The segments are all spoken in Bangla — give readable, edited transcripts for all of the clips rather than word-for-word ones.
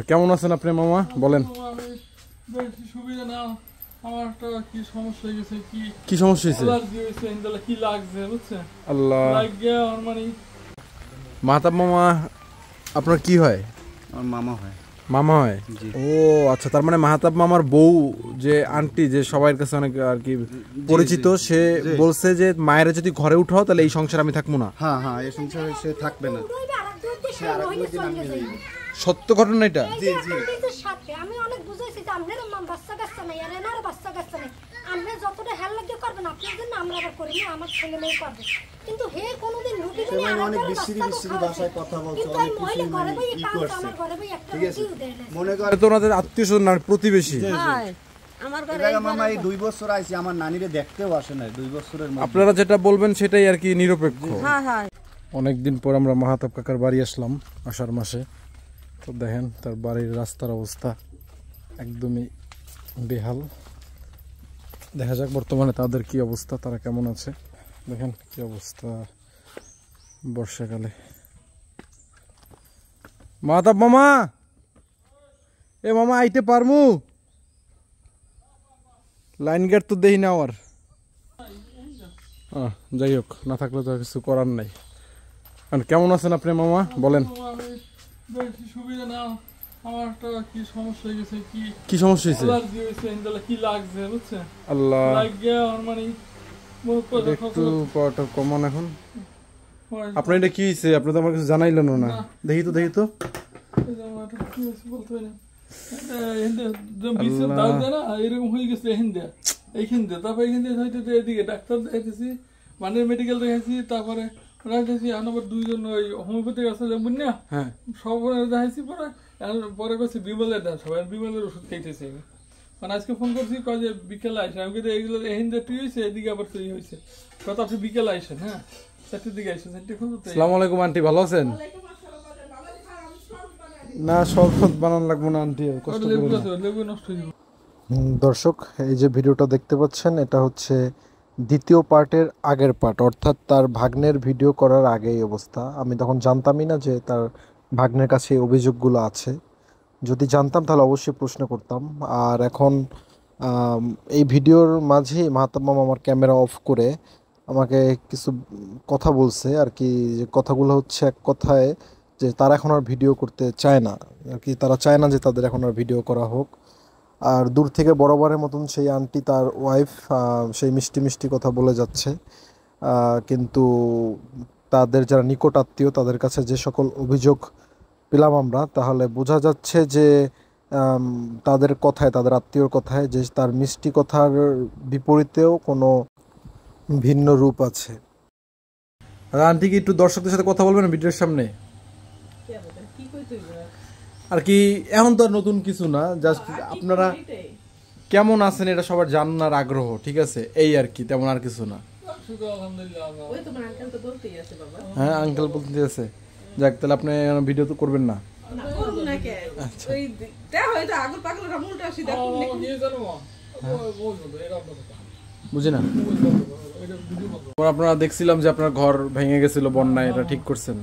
কেমন আছেন আপনি মামা বলেন? সুবিধা না, আমার একটা কি সমস্যা হয়ে গেছে। কি সমস্যা হয়েছে? কি লাগছে বুঝছেন? আল্লাহ লাগে মানে মাহতাব মামা আপনার কি হয়? আমার মামা হয়। মামা হয়? ও আচ্ছা, তার মানে মাহতাব মামার বউ যে আন্টি, যে সবার কাছে অনেক আর কি পরিচিত, সে বলছে যে মায়ের যদি ঘরে উঠাও তাহলে এই সংসার আমি থাকবো না। হ্যাঁ হ্যাঁ, এই সংসারে সে থাকবে না। সত্য ঘটনা এটা? জি জি। আমি অনেক বুঝাইছি যে আপনার বাচ্চা কাচ্চা নাই, আর এনার বাচ্চা কাচ্চা নাই, আপনি যতটা হেল লাগে করবেন আপনার জন্য, আমরা আবার করি না, আমার ছেলে মেয়ে করবে। কিন্তু হে কোনোদিন রুটি দিলে অনেক বিশ্রী ভাষায় কথা বলছে, অনেক কিছু মানে ই করছে। ঠিক আছে, মনে করে তো ওনাদের আত্মীয়স্বজন আর প্রতিবেশী। আমার ঘরে মামা এই 2 বছর আইছি, আমার নানিরে দেখতেও আসে না 2 বছরের মধ্যে। আপনারা যেটা বলবেন সেটাই আর কি নিরপেক্ষ। অনেকদিন পর আমরা মাহতাব কাকার বাড়ি আসলাম আষাঢ় মাসে। তো দেখেন তার বাড়ির রাস্তার অবস্থা একদমই বেহাল। দেখা যাক বর্তমানে তাদের কি অবস্থা, তারা কেমন আছে। দেখেন কি অবস্থা বর্ষাকালে। মাহতাব মামা, এ মামা আইতে পারমু? লাইন গেট তো দেই না আর। যাই হোক, না থাকলে তো কিছু করার নাই। কেমন আছেন আপনি মামা বলেন? সুবিধা না, আমার একটা কি সমস্যা হয়ে গেছে। কি সমস্যা হয়েছে? কি লাগছে বুঝছেন? আল্লাহ লাগে মানে একটু পাওয়াটা কমান এখন। আপনার এটা কি হয়েছে? আপনি তো আমার কিছু জানাইলেন না। দেখি তো এরকম হয়ে গেছে এইখান দিয়ে। তারপর এইখান দিয়ে এদিকে ডাক্তার দেখাইতেছি, মানে মেডিকেল দেখাইছি, তারপরে রাখতেছি। এখন আবার 2 জন ওই হোমিওপ্যাথিক আছে যেমন না, সব দেখাইছি। পরে করছি বিমলের দেন, সবাই বিমলের ওষুধ খাইতেছি। মানে আজকে ফোন করছি, কয় যে বিকেলে আসেন। আমি কিন্তু এইগুলো এখান দিয়ে তুই হয়েছে, এদিকে আবার তুই হয়েছে। কত আপনি বিকেলে আসেন? হ্যাঁ, 4টার দিকে আসেন। আসসালামু আলাইকুম আন্টি, ভালো আছেন? না শরবত বানান লাগবো না আন্টি, লেবু নষ্ট হয়ে যাবে। দর্শক, এই যে ভিডিওটা দেখতে পাচ্ছেন, এটা হচ্ছে দ্বিতীয় পার্টের আগের পার্ট, অর্থাৎ তার ভাগ্নের ভিডিও করার আগে এই অবস্থা। আমি তখন জানতামই না যে তার ভাগ্নের কাছে এই অভিযোগগুলো আছে। যদি জানতাম তাহলে অবশ্যই প্রশ্ন করতাম। আর এখন এই ভিডিওর মাঝেই মাহতাব মামা আমার ক্যামেরা অফ করে আমাকে কিছু কথা বলছে আর কি। যে কথাগুলো হচ্ছে এক কথায় যে তারা এখন আর ভিডিও করতে চায় না আর কি, তারা চায় না যে তাদের এখন আর ভিডিও করা হোক। আর দূর থেকে বরাবরের মতন সেই আন্টি, তার ওয়াইফ, সেই মিষ্টি মিষ্টি কথা বলে যাচ্ছে। কিন্তু তাদের যারা নিকট আত্মীয়, তাদের কাছে যে সকল অভিযোগ পেলাম আমরা, তাহলে বোঝা যাচ্ছে যে তাদের কথায়, তাদের আত্মীয়র কথায়, যে তার মিষ্টি কথার বিপরীতেও কোনো ভিন্ন রূপ আছে। আন্টি কি একটু দর্শকদের সাথে কথা বলবেন ভিডিওর সামনে? আর কি এখন তো আর নতুন কিছু না, জাস্ট আপনারা কেমন আছেন এটা সবার জানার আগ্রহ, ঠিক আছে, এই আর কি, তেমন আর কিছু না। হ্যাঁ আঙ্কেল বলতে আছে। যাক, তাহলে আপনি ভিডিও তো করবেন না? বুঝি না। আপনারা দেখছিলাম যে আপনার ঘর ভেঙে গেছিল বন্যায়, এটা ঠিক করছেন?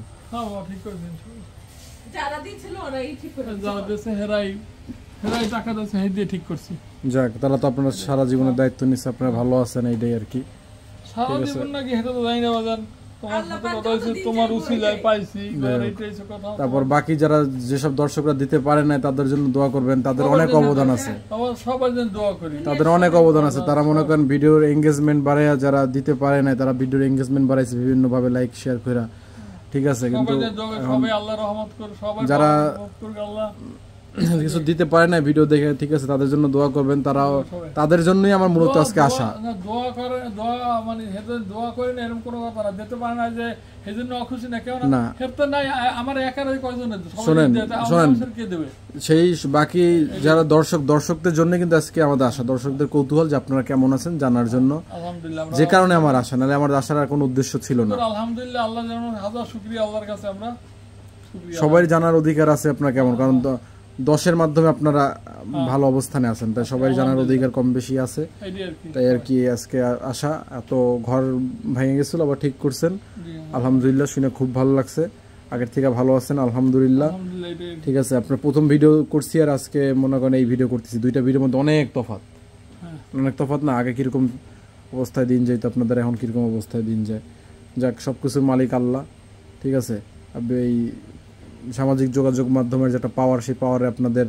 যাক, তাহলে তো আপনার সারা জীবনের দায়িত্ব নিচ্ছে, আপনারা ভালো আছেন, এইটাই আর কি। তারপর বাকি যারা যেসব দর্শকরা দিতে পারে না তাদের জন্য দোয়া করবেন, তাদের অনেক অবদান আছে, তাদের অনেক অবদান আছে। তারা মনে করেন ভিডিওর এঙ্গেজমেন্ট বাড়ায়, যারা দিতে পারে না তারা ভিডিওর এঙ্গেজমেন্ট বাড়াইছে বিভিন্ন ভাবে, লাইক শেয়ার করে, ঠিক আছে। কিন্তু যারা কিছু দিতে পারে না ভিডিও দেখে, ঠিক আছে, তাদের জন্য দোয়া করবেন। তারাও, তাদের জন্যই আমার মূলত আজকে আসা। দোয়া করে, দোয়া মানে দোয়া করে না এরকম কোনো কথা না, দিতে পারে না যে সেজন্য অখুশি না, কেউ না হেরতে নাই। আমার একারই কয়জন, শোনেন সেই বাকি যারা দর্শকদের জন্য কিন্তু আজকে আমাদের আসা, দর্শকদের কৌতূহল যে আপনারা কেমন আছেন জানার জন্য, যে কারণে আমার আসা, নাহলে আমার আসার আর কোনো উদ্দেশ্য ছিল না। আলহামদুলিল্লাহ, আল্লাহ যেমন হাজার শুকরিয়া, আল্লাহর কাছে আমরা সবাই জানার অধিকার আছে আপনার কেমন, কারণ 10-এর মাধ্যমে আপনারা ভালো অবস্থানে আছেন, তাই সবাই জানার অধিকার কম বেশি আছে। তাই আর কি আজকে আসা। এত ঘর ভেঙে গেছিল, আবার ঠিক করছেন, আলহামদুলিল্লাহ, শুনে খুব ভালো লাগছে। আগের থেকে ভালো আছেন? আলহামদুলিল্লাহ। আলহামদুলিল্লাহ এটাই। ঠিক আছে, আপনার প্রথম ভিডিও করছি আর আজকে মনে করেন এই ভিডিও করতেছি, দুইটা ভিডিওর মধ্যে অনেক তফাৎ। অনেক তফাৎ না? আগে কীরকম অবস্থায় দিন যায় তো আপনাদের এখন কীরকম অবস্থায় দিন যায়। যাক, সব কিছুর মালিক আল্লাহ। ঠিক আছে, এই সামাজিক যোগাযোগ মাধ্যমের যেটা পাওয়ার, সেই পাওয়ারে আপনাদের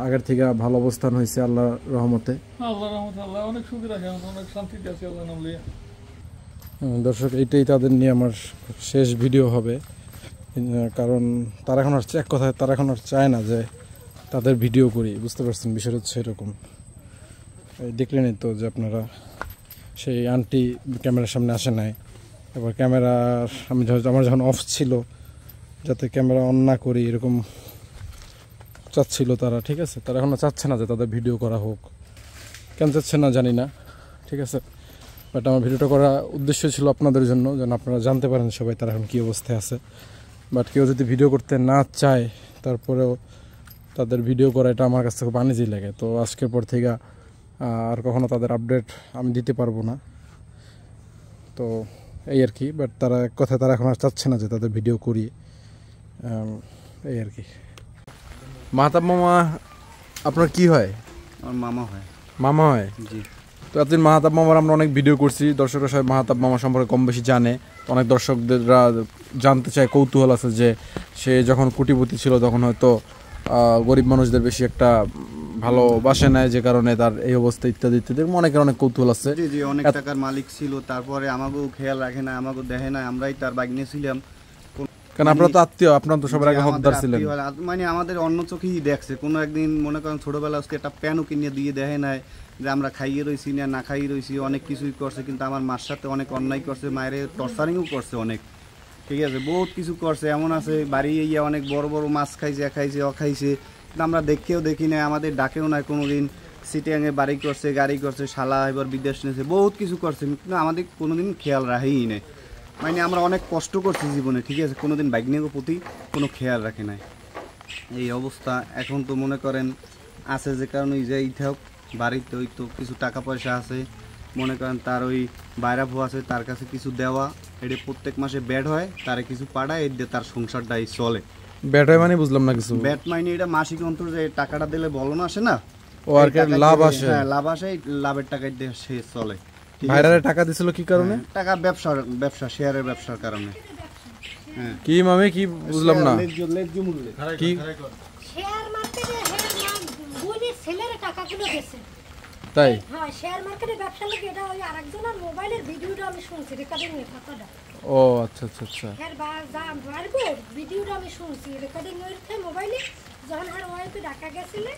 আগের থেকে ভালো অবস্থান হয়েছে আল্লাহর রহমতে। আল্লাহর রহমতে আল্লাহ অনেক সুখী রাখে, অনেক শান্তিতে আছে আল্লাহ নাম লইয়া। দর্শক, এইটাই তাদের নিয়ে আমার শেষ ভিডিও হবে, কারণ তারা এখন আর এক কথায় তারা এখন আর চায় না যে তাদের ভিডিও করি, বুঝতে পারছেন? বিষয়টা হচ্ছে এরকম। দেখলেনই তো যে আপনারা, সেই আন্টি ক্যামেরার সামনে আসে নাই, এবার ক্যামেরা আমার যখন অফ ছিল যাতে ক্যামেরা অন না করি এরকম চাচ্ছিল তারা। ঠিক আছে, তারা এখনও চাচ্ছে না যে তাদের ভিডিও করা হোক, কেন চাচ্ছে না জানি না। ঠিক আছে, বাট আমার ভিডিওটা করার উদ্দেশ্য ছিল আপনাদের জন্য, যেন আপনারা জানতে পারেন সবাই তারা এখন কী অবস্থায় আছে। বাট কেউ যদি ভিডিও করতে না চায় তারপরেও তাদের ভিডিও করা, এটা আমার কাছে খুব আনইজি লাগে। তো আজকের পর থেকে আর কখনো তাদের আপডেট আমি দিতে পারবো না, তো এই আর কি। বাট তারা এক কথায় তারা এখন আর চাচ্ছে না যে তাদের ভিডিও করি, এই আর কি। মাহতাব মামা আপনার কি হয়? আমার মামা হয়। মামা হয়? জি। তো এতদিন মাহতাব মামার আমরা অনেক ভিডিও করছি, দর্শকরা সবাই মাহতাব মামা সম্পর্কে কম বেশি জানে। অনেক দর্শকদেররা জানতে চায়, কৌতূহল আছে যে সে যখন কোটিপতি ছিল তখন হয়তো গরিব মানুষদের বেশি একটা ভালোবাসে নেয়, যে কারণে তার এই অবস্থা ইত্যাদি ইত্যাদি। অনেকের অনেক কৌতূহল আছে। জি জি, অনেক টাকার মালিক ছিল, তারপরে আমাকেও খেয়াল রাখে না, আমাকেও দেখে না, আমরাই তার বাগনে ছিলাম। কারণ আপনারা তো আত্মীয়, আপনারা তো সবার আগে হকদার ছিলেন। মানে আমাদের অন্য চোখেই দেখছে। কোনো একদিন মনে করেন ছোটবেলা আজকে একটা প্যানও কিনে দিয়ে দেখে নাই যে আমরা খাইয়ে রয়েছি না না খাইয়ে রয়েছি, অনেক কিছুই করছে। কিন্তু আমার মার সাথে অনেক অন্যায় করছে, মায়ের টর্চারিংও করছে অনেক। ঠিক আছে, বহুত কিছু করছে। এমন আছে বাড়ি ইয়ে অনেক বড় বড় মাছ খাইছে, খাইছে খাইছে, কিন্তু আমরা দেখেও দেখি না, আমাদের ডাকেও না কোনোদিন। সিটিয়াঙে বাড়ি করছে, গাড়ি করছে, শালা এবার বিদেশ নিয়েছে, বহুত কিছু করছে, কিন্তু আমাদের কোনোদিন খেয়াল রাখেই নেই। মানে আমরা অনেক কষ্ট করছি জীবনে। ঠিক আছে, কোনোদিন বাইকনিকের প্রতি কোনো খেয়াল রাখে নাই। এই অবস্থা এখন তো মনে করেন আছে, যে কারণে ওই যে ইথাও বাড়িতে ওই তো কিছু টাকা পয়সা আছে, মনে করেন তার ওই বাইরা ভু আছে, তার কাছে কিছু দেওয়া, এটা প্রত্যেক মাসে ব্যাট হয়, তারে কিছু পাঠায়, এর দিয়ে তার সংসারটাই চলে। ব্যাট হয় মানে বুঝলাম না কিছু। ব্যাট মানে এটা মাসিক অন্তর যে টাকাটা দিলে বলো না আসে না, ও আর কি লাভ আসে। হ্যাঁ, লাভ আসে, লাভের টাকা দিয়ে সে চলে। ভাইরারে টাকা দিছিল কি কারণে? টাকা ব্যবসা শেয়ারের ব্যবসার কারণে। হ্যাঁ, কি মামে কি বুঝলাম না কি? শেয়ার মার্কেটে বোনের ছেলের টাকাগুলো গেছে। তাই? হ্যাঁ, শেয়ার মার্কেটে ব্যবসা লাগে, এটা ওই আরেকজনের মোবাইলের ভিডিওটা আমি শুনছি, রেকর্ডিং এর কথাটা। ও আচ্ছা আচ্ছা আচ্ছা। হ্যাঁ, বারবো ভিডিওটা আমি শুনছি, রেকর্ডিং এর মোবাইলে। যখন আর ওয়াইফে ঢাকা গেছিলে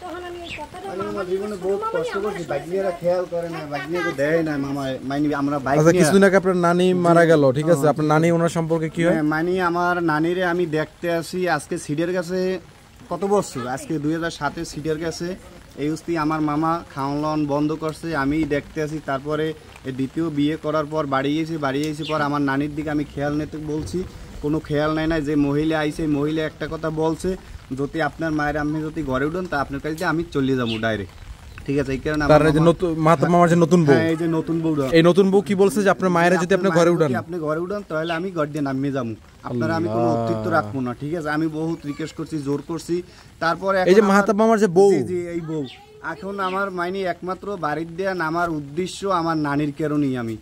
তখন আমি এই কথাটা আমার জীবনে বহুত কষ্ট করছি, বাইকনিরা খেয়াল করে না, বাইকনিকে দেয় না মামা। মানে আমরা বাইক আচ্ছা, কিছুদিন আগে আপনার নানি মারা গেল, ঠিক আছে, আপনার নানি ওনার সম্পর্কে কি হয়? মানে আমার নানিরে আমি দেখতে আসি আজকে সিডের কাছে কত বছর, আজকে 2007-এ সিডের কাছে এই উস্তি আমার মামা খাওয়ান বন্ধ করছে, আমি দেখতে আসি। তারপরে দ্বিতীয় বিয়ে করার পর বাড়ি গেছি পর আমার নানির দিকে আমি খেয়াল নিতে বলছি, কোনো খেয়াল নেয় না। যে মহিলা আইছে, মহিলা একটা কথা বলছে, যদি আপনার মায়ের আপনি যদি ঘরে উঠেন তা আপনার কাছে আমি চলে যাবো ডাইরেক্ট। ঠিক আছে, এই কারণে মাহতাব মামার যে নতুন বউ, এই যে নতুন বউ, এই নতুন বউ কি বলছে যে আপনার মায়ের যদি আপনি ঘরে উঠান, আপনি ঘরে উঠান তাহলে আমি ঘর দিয়ে নামিয়ে যাবো, আপনারা আমি কোনো অস্তিত্ব রাখবো না। ঠিক আছে, আমি বহুত রিকোয়েস্ট করছি, জোর করছি। তারপরে এই যে মাহতাব মামার যে বউ, জি এই বউ এখন আমার মাইনি একমাত্র বাড়ির দেয়া নামার উদ্দেশ্য আমার নানির কারণেই। আমি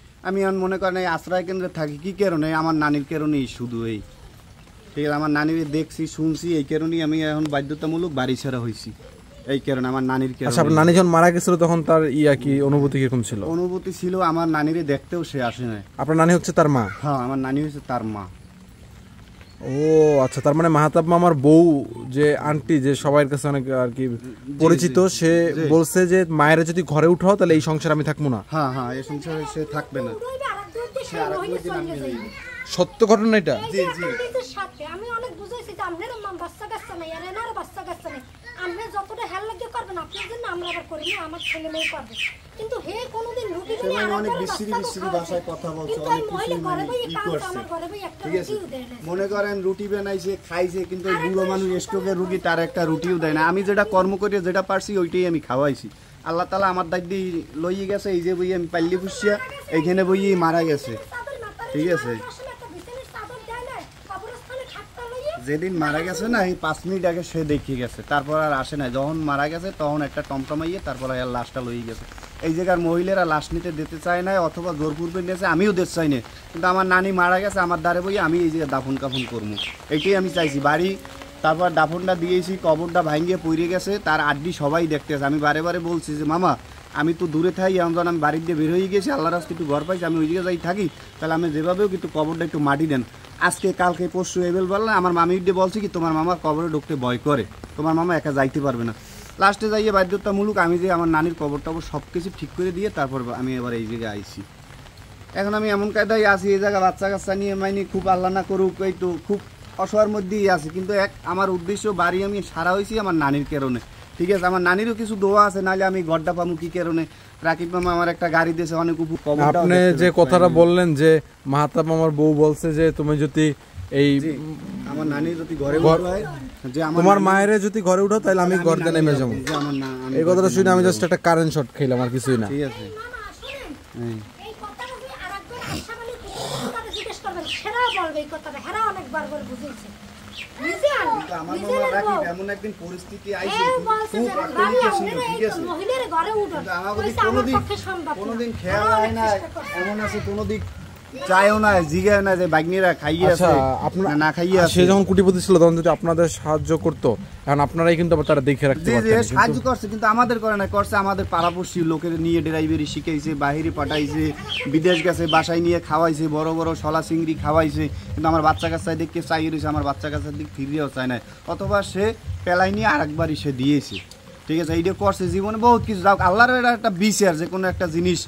এখন মনে করেন এই আশ্রয় কেন্দ্রে থাকি কি কারণে, আমার নানির কারণেই শুধু। এই ঠিক আছে, আমার নানির দেখছি শুনছি, এই কারণেই আমি এখন বাধ্যতামূলক বাড়ি ছাড়া হয়েছি, এই কারণে আমার নানির কারণে। আচ্ছা, আপনার নানি যখন মারা গেছিল তখন তার কি অনুভূতি কিরকম ছিল? অনুভূতি ছিল, আমার নানিরে দেখতেও সে আসে না। আপনার নানি হচ্ছে তার মা? হ্যাঁ, আমার নানি হচ্ছে তার মা। ও আচ্ছা, তার মানে মাহতাব মামার বউ যে আন্টি, যে সবার কাছে অনেক আর কি পরিচিত, সে বলছে যে মায়ের যদি ঘরে উঠাও তাহলে এই সংসার আমি থাকবো না। হ্যাঁ হ্যাঁ, এই সংসারে সে থাকবে না। সত্য ঘটনা এটা? জি জি, আমি অনেক বুঝাইছি যে আপনার বাচ্চা কাচ্চা নাই, আর এনারও বাচ্চা কাচ্চা নাই, আপনি যতটা হেল লাগে করবেন আপনার জন্য, আমরা আবার করি না, আমার ছেলে মেয়ে করবে। কিন্তু হে কোনোদিন রুটি করে অনেক বিশ্রী ভাষায় কথা বলছে, অনেক কিছু করছে। ঠিক আছে, মনে করেন রুটি বানাইছে খাইছে, কিন্তু বুড়ো মানুষ স্ট্রোকের রুগী, তার একটা রুটিও দেয় না। আমি যেটা কর্ম করি, যেটা পারছি ওইটাই আমি খাওয়াইছি। আল্লাহ তাআলা আমার দায়িত্ব লইয়ে গেছে, এই যে বই আমি পাল্লি ফুসিয়া এইখানে বই মারা গেছে। ঠিক আছে, যেদিন মারা গেছে না এই 5 মিনিট আগে সে দেখিয়ে গেছে, তারপর আর আসে না। যখন মারা গেছে তখন একটা টমটমাইয়ে তারপর আর লাশটা লইয়ে গেছে। এই জায়গার মহিলারা লাশ নিতে দিতে চায় না, অথবা জোরপূর্বে নিয়েছে, আমিও দিতে চাই না। কিন্তু আমার নানি মারা গেছে, আমার দ্বারে বই আমি এই জায়গায় দাফন কাফন করবো, এইটাই আমি চাইছি। বাড়ি তারপর দাফনটা দিয়েছি, কবরটা ভাঙিয়ে পড়ে গেছে, তার আড্ডি সবাই দেখতে আছে। আমি বারে বারে বলছি যে মামা আমি তো দূরে থাকি, আমি যখন আমি বাড়ির দিয়ে বের হয়ে গেছি, আল্লাহ রাস্তায় একটু ঘর পাইছি, আমি ওই জায়গায় যাই থাকি, তাহলে আমি যেভাবেও কিন্তু কবরটা একটু মাটি দেন। আজকে কালকে পরশু এবেল বললাম, আমার মামির দিয়ে বলছি কি তোমার মামা কবরে ঢুকতে ভয় করে, তোমার মামা একা যাইতে পারবে না। লাস্টে যাইয়ে বাধ্যতামূলক আমি যে আমার নানির কবর টবর সব কিছু ঠিক করে দিয়ে তারপর আমি এবার এই জায়গায় আইছি। এখন আমি এমন কায়দায় আছি, এই জায়গায় বাচ্চা কাচ্চা নিয়ে মাইনি খুব আল্লাহ না করুক, এই তো খুব অসহায়ের মধ্যেই আছি। কিন্তু আমার উদ্দেশ্য বাড়ি আমি সারা হয়েছি আমার নানির কারণে, ঠিক আছে। আমার নানিরও কিছু দোয়া আছে, নাহলে আমি গড্ডা পামু কি কারণে। রাকিব মামা আমার একটা গাড়ি দিয়েছে, অনেক আপনি যে কথাটা বললেন যে মাহাতাব আমার বউ বলছে যে তুমি যদি এই আমার নানি যদি ঘরে উঠায়, যে তোমার মায়ের যদি ঘরে উঠাও তাহলে আমি ঘর দিয়ে নেমে যাবো, এই কথাটা শুনে আমি জাস্ট একটা কারেন্ট শট খেলাম, আর কিছুই না। ঠিক আছে, এই কথাটা যদি আরেকবার আশা বলে কথাটা জিজ্ঞেস করবেন, সেরা বলবে এই কথাটা, হেরা অনেকবার করে বুঝেছে। আমার মামা রাকিব এমন একদিন পরিস্থিতি আইছে, খুব মহিলার ঘরে উঠো, কোনোদিন খেয়াল হয় না, এমন আছে কোনোদিন চায়ও না, জিগায় না যে বাগনিরা খাইয়ে আছে না খাইয়ে আছে। সে যখন কোটিপতি ছিল তখন যদি আপনাদের সাহায্য করতো, এখন আপনারাই কিন্তু তারা দেখে রাখতে পারতেন। সাহায্য করছে, কিন্তু আমাদের করে না, করছে আমাদের পাড়াপড়শি লোকের নিয়ে ড্রাইভারি শিখাইছে, বাহিরে পাঠাইছে, বিদেশ গেছে, বাসায় নিয়ে খাওয়াইছে, বড় বড় শলা চিংড়ি খাওয়াইছে। কিন্তু আমার বাচ্চা কাচ্চায় দেখে চাই রয়েছে, আমার বাচ্চা কাচ্চার দিক ফিরিয়েও চায় না, অথবা সে পেলাই নিয়ে আরেকবারই সে দিয়েছে, ঠিক আছে। এইটা করছে জীবনে বহুত কিছু, যাও আল্লাহর একটা বিচার, যে কোনো একটা জিনিস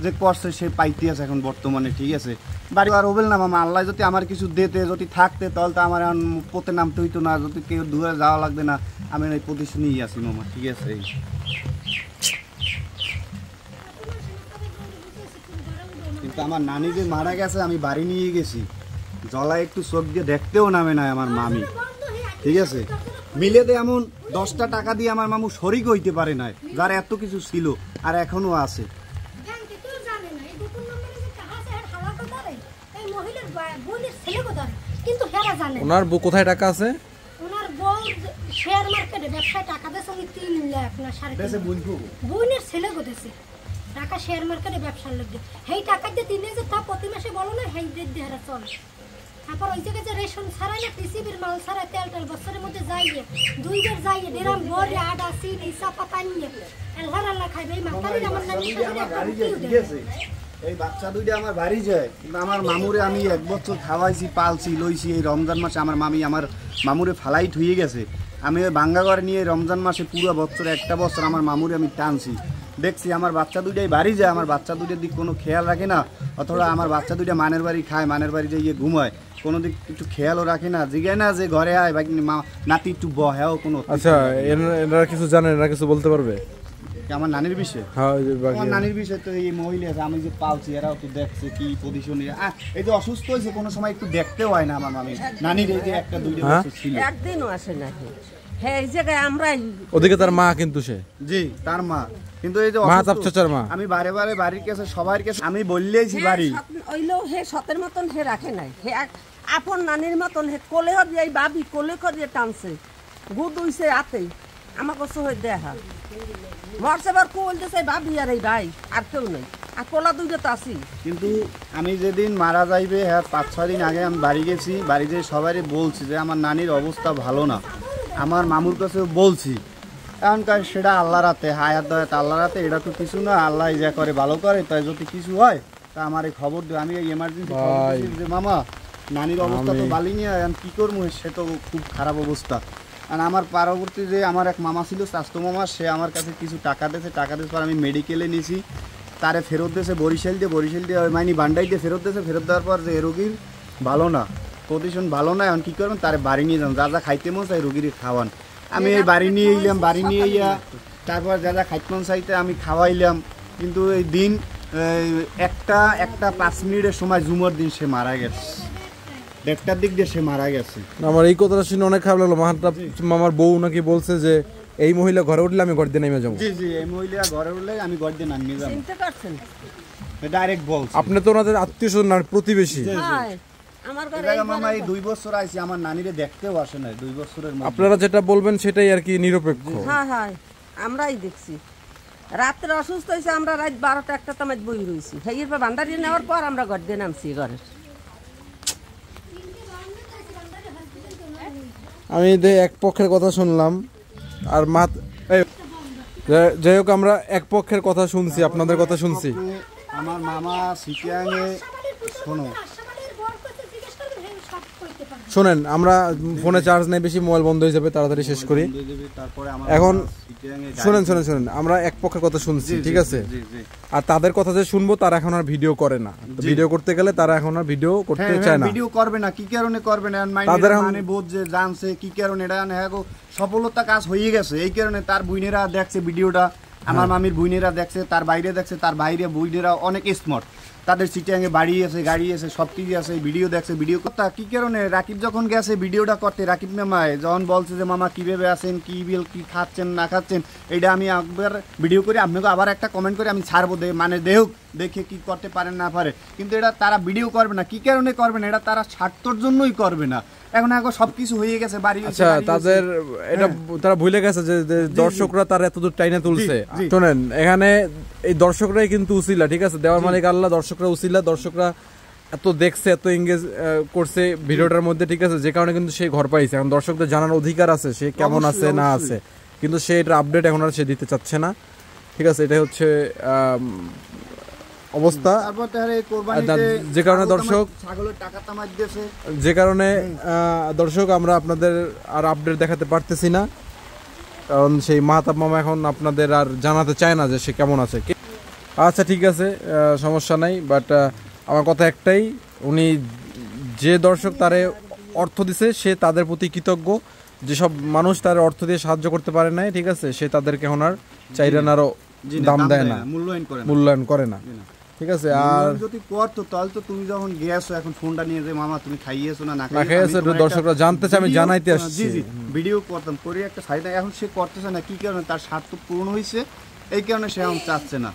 যে করছে সে পাইতে আছে এখন বর্তমানে, ঠিক আছে। বাড়ি আর হবেল না মামা, আল্লাহ যদি আমার কিছু দিতে, যদি থাকতে, তাহলে তো আমার এখন পথে নামতে হইতো না, যদি কেউ দূরে যাওয়া লাগবে না, আমি এই পজিশনেই আছি মামা, ঠিক আছে। কিন্তু আমার নানি যে মারা গেছে, আমি বাড়ি নিয়ে গেছি, জলা একটু চোখ দিয়ে দেখতেও নামে না আমার মামি, ঠিক আছে। মিলেতে এমন 10টা টাকা দিয়ে আমার মামু শরিক হইতে পারে না, যার এত কিছু ছিল আর এখনো আছে। কিন্তু হেরা জানে ওনার বউ কোথায় টাকা আছে, ওনার বউ শেয়ার মার্কেটে ব্যবসায় টাকা দেছে উনি 3 লাখ না 3.5 বোনের ছেলে গোদেছে টাকা শেয়ার মার্কেটে ব্যবসার লোক দিয়ে, সেই টাকা দিয়ে দিনে যে তা প্রতি মাসে বলো না সেই দিয়ে হেরা চলে। তারপর ওই জায়গায় যে রেশন ছাড়াই না, পিসিবির মাল ছাড়াই, তেল টেল বছরের মধ্যে যাইয়ে 2 বার যাইয়ে ডেরাম ভরে আটা চিনি চাপাতা নিয়ে আল্লাহ খাইবে। এই মাথায় আমার নানি এই বাচ্চা দুইটা আমার বাড়ি যায়, কিন্তু আমার মামুরে আমি 1 বছর খাওয়াইছি, পালছি, লইছি। এই রমজান মাসে আমার মামি আমার মামুরে ফালাই ধুয়ে গেছে, আমি ওই ভাঙ্গা ঘরে নিয়ে রমজান মাসে পুরো বছর 1টা বছর আমার মামুরে আমি টানছি, দেখছি। আমার বাচ্চা দুইটাই বাড়ি যায়, আমার বাচ্চা দুইটার দিক কোনো খেয়াল রাখে না, অথবা আমার বাচ্চা দুইটা মানের বাড়ি খায়, মানের বাড়ি যাইয়ে ঘুমায়, কোনো দিক একটু খেয়ালও রাখে না, জিগায় না যে ঘরে আয় বা নাতি একটু বহেও কোনো। আচ্ছা, এনারা কিছু জানেন, এনারা কিছু বলতে পারবে আমার নানির বিষয়ে? হ্যাঁ, আমার নানির বিষয়ে তো এই মহিলা আছে, আমি যে পালছি, এরাও তো দেখছে কি পজিশনে। এই যে অসুস্থ হয়েছে, কোনো সময় একটু দেখতেও হয় না আমার মামি নানির, এই যে 1-2 বছর ছিল, একদিনও আসে না। হ্যাঁ, এই জায়গায় আমরাই ওদিকে তার মা, কিন্তু সে জি তার মা, কিন্তু এই যে মাহাতাব চাচার মা, আমি বারে বারে বাড়ির কাছে সবার কাছে আমি বললেইছি বাড়ি ওইলো হে সতের মতন হে রাখে নাই, হে আপন নানির মতন হে কোলে হর দিয়ে বাবি কোলে করিয়ে টানছে, গুদ উইছে আতে আমার কষ্ট হয়ে দেখা মরছে বার কোল দিছে বাবি আর এই ভাই, আর কেউ নেই, আর কোলা দুইটা তো আছি। কিন্তু আমি যেদিন মারা যাইবে, হ্যাঁ 5-6 দিন আগে আমি বাড়ি গেছি, বাড়ি যেয়ে সবারই বলছি যে আমার নানির অবস্থা ভালো না, আমার মামুর কাছেও বলছি। এখনকার সেটা আল্লাহর হাতে, হায়াত দয়াত আল্লাহর হাতে, এটা তো কিছু না, আল্লাহ যা করে ভালো করে, তাই যদি কিছু হয় তা আমার এই খবর দিও। আমি এই এমার্জেন্সি খবর দিয়েছি যে মামা নানির অবস্থা তো ভালো নিয়ে এখন কী করবো, সে তো খুব খারাপ অবস্থা। আর আমার পরবর্তী যে আমার এক মামা ছিল, স্বাস্থ্য মামা, সে আমার কাছে কিছু টাকা দিয়েছে, টাকা দেওয়ার পর আমি মেডিকেলে নিয়েছি, তারে ফেরত দিয়েছে বরিশাল দিয়ে ওই মাইনি বান্ডাই দিয়ে ফেরত দিয়েছে। ফেরত দেওয়ার পর যে রোগীর ভালো না, পজিশন ভালো না, এখন কী করবেন, তারে বাড়ি নিয়ে যান, যা যা খাইতে মন চাই রোগীর খাওয়ান। আমি এই বাড়ি নিয়ে এলাম, বাড়ি নিয়ে ইয়া তারপর যা যা খাইতে মন চাইতে আমি খাওয়াইলাম। কিন্তু এই দিন একটা 5 মিনিটের সময় জুমার দিন সে মারা গেছে, 1টার দিক দিয়ে সে মারা গেছে। আমার এই কথাটা শুনে অনেক খারাপ লাগলো। মাহাতাব মামার বউ নাকি বলছে যে এই মহিলা ঘরে উঠলে আমি ঘর দিয়ে নেমে যাবো। জি জি, এই মহিলা ঘরে উঠলে আমি ঘর দিয়ে নামিয়ে যাবো, চিনতে পারছেন? ডাইরেক্ট বলছে। আপনি তো ওনাদের আত্মীয় স্বজন, প্রতিবেশী, আমার এই ঘরে জায়গা মামা এই 2 বছর আইছি আমার নানিরে দেখতেও আসে না 2 বছরের মধ্যে। আপনারা যেটা বলবেন সেটাই আর কি নিরপেক্ষ। হ্যাঁ হ্যাঁ আমরাই দেখছি রাত্রে অসুস্থ হয়েছে আমরা রাত 12টা 1টা তামাজ বই রয়েছি হেয়ের পর ভান্ডারি নেওয়ার পর আমরা ঘর দিয়ে নামছি ঘরের। আমি এক পক্ষের কথা শুনলাম আর যাই হোক আমরা এক পক্ষের কথা শুনছি, আপনাদের কথা শুনছি। আমার মামা সিটিয়াঙে শোনো শোনেন, আমরা ফোনে চার্জ নেই বেশি, মোবাইল বন্ধ হয়ে যাবে, তাড়াতাড়ি শেষ করি। এখন শুনেন আমরা এক পক্ষের কথা শুনছি, ঠিক আছে? আর তাদের কথা যে শুনবো তারা এখন আর ভিডিও করে না, ভিডিও করতে গেলে তারা এখন আর ভিডিও করতে চায় না। ভিডিও করবে না, কি কারণে করবে না? মানে বোধ যে জানছে কি কারণে এটা সফলতা কাজ হয়ে গেছে, এই কারণে তার বুইনেরা দেখছে ভিডিওটা, আমার মামির বুইনেরা দেখছে, তার বাইরে দেখছে, তার বাইরে বুইনেরা অনেক স্মার্ট, তাদের সিটিয়াঙে বাড়ি আছে, গাড়ি আছে, সব কিছু আছে, ভিডিও দেখছে। ভিডিও কথা কি কারণে রাকিব যখন গেছে ভিডিওটা করতে, রাকিব মামায় যখন বলছে যে মামা কিভাবে আছেন, কি বিল কি খাচ্ছেন না খাচ্ছেন, এটা আমি একবার ভিডিও করে আপনাকে আবার একটা কমেন্ট করে আমি ছাড়বো, মানে দেখ দেখে কি করতে পারেন না পারে, কিন্তু এটা তারা ভিডিও করবে না। কি কারণে করবে না? এটা তারা স্বার্থর জন্যই করবে না। এখন সবকিছু হয়ে গেছে, বাড়ি। আচ্ছা, তাদের এটা তারা ভুলে গেছে যে দর্শকরা তার এতদূর টাইনে তুলছে। শোনেন, এখানে এই দর্শকরাই কিন্তু উসিলা, ঠিক আছে? দেওয়ার মালিক আল্লাহ, দর্শকরা উসিলা। দর্শকরা এত দেখছে, এত এঙ্গেজ করছে ভিডিওটার মধ্যে, ঠিক আছে? যে কারণে কিন্তু সে ঘর পাইছে। এখন দর্শকদের জানার অধিকার আছে সে কেমন আছে না আছে, কিন্তু সে এটার আপডেট এখন আর সে দিতে চাচ্ছে না, ঠিক আছে? এটাই হচ্ছে অবস্থা। যে কারণে দর্শক আমরা আপনাদের আর আপডেট দেখাতে পারতেছি না, কারণ সেই মাহতাব মামা এখন আপনাদের আর জানাতে চায় না যে সে কেমন আছে। আচ্ছা ঠিক আছে, সমস্যা নাই, বাট আমার কথা একটাই, উনি যে দর্শক তারে অর্থ দিছে সে তাদের প্রতি কৃতজ্ঞ। যেসব মানুষ তার অর্থ দিয়ে সাহায্য করতে পারে নাই, ঠিক আছে, সে তাদেরকে এখন আর চাইলেন আরো দাম দেয় না, মূল্যায়ন করে না, ঠিক আছে? আর যদি করতো তাহলে তো তুমি যখন গিয়েছো এখন ফোনটা নিয়ে যে মামা তুমি খাইয়েছো না খাইয়েছো, দর্শকরা জানতে চায়, আমি জানাইতে আসছি, ভিডিও করতাম করে একটা সাইড। এখন সে করতেছে না, কি কারণে? তার স্বার্থ পূরণ হয়েছে, এই কারণে সে এখন চাচ্ছে না।